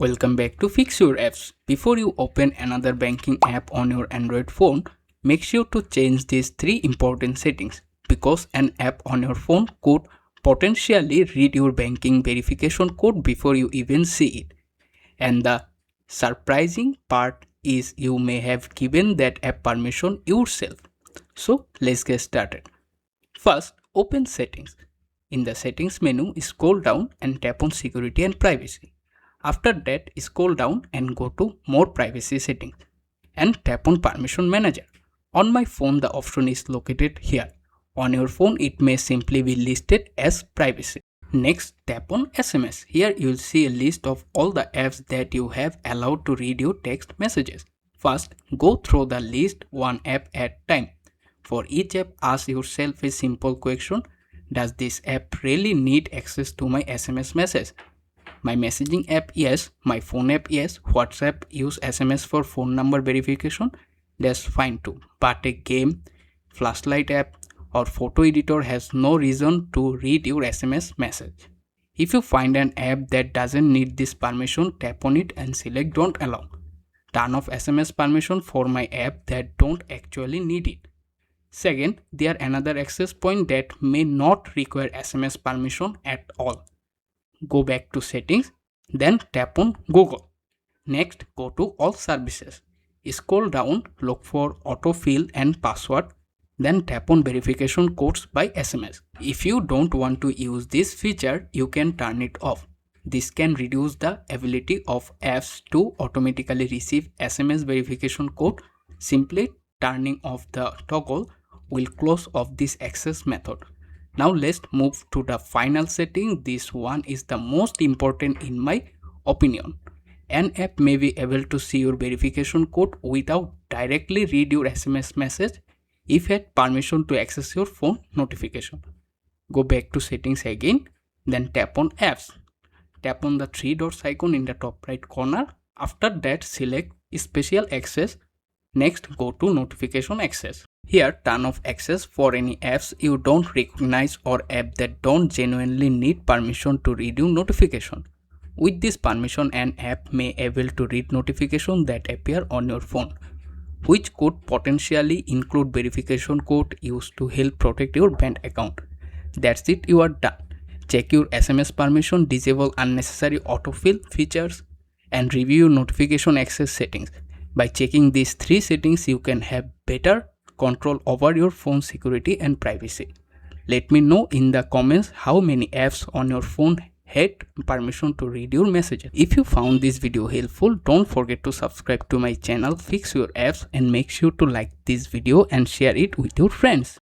Welcome back to Fix Your Apps. Before you open another banking app on your Android phone, make sure to change these three important settings because an app on your phone could potentially read your banking verification code before you even see it. And the surprising part is you may have given that app permission yourself. So let's get started. First, open Settings. In the Settings menu, scroll down and tap on Security and Privacy. After that, scroll down and go to More Privacy Settings and tap on Permission Manager. On my phone, the option is located here. On your phone, it may simply be listed as Privacy. Next, tap on SMS. Here you will see a list of all the apps that you have allowed to read your text messages. First, go through the list one app at a time. For each app, ask yourself a simple question. Does this app really need access to my SMS message? My messaging app, yes. My phone app, yes. WhatsApp use SMS for phone number verification. That's fine too. But a game, flashlight app or photo editor has no reason to read your SMS message. If you find an app that doesn't need this permission, tap on it and select Don't Allow. Turn off SMS permission for my app that don't actually need it. Second, there another access point that may not require SMS permission at all. Go back to Settings, then tap on Google. Next, go to All Services. Scroll down, look for autofill and password, then tap on Verification Codes by SMS. If you don't want to use this feature, you can turn it off. This can reduce the ability of apps to automatically receive SMS verification code. Simply turning off the toggle will close off this access method. Now let's move to the final setting. This one is the most important in my opinion. An app may be able to see your verification code without directly read your SMS message if it had permission to access your phone notification. Go back to Settings again, then tap on Apps. Tap on the three dots icon in the top right corner. After that, select Special Access. Next, go to Notification Access. Here, turn off access for any apps you don't recognize or apps that don't genuinely need permission to read your notification. With this permission, an app may be able to read notifications that appear on your phone, which could potentially include verification code used to help protect your bank account. That's it, you are done. Check your SMS permission, disable unnecessary autofill features, and review your notification access settings. By checking these three settings, you can have better control over your phone security and privacy. Let me know in the comments how many apps on your phone had permission to read your messages. If you found this video helpful, don't forget to subscribe to my channel Fix Your Apps and make sure to like this video and share it with your friends.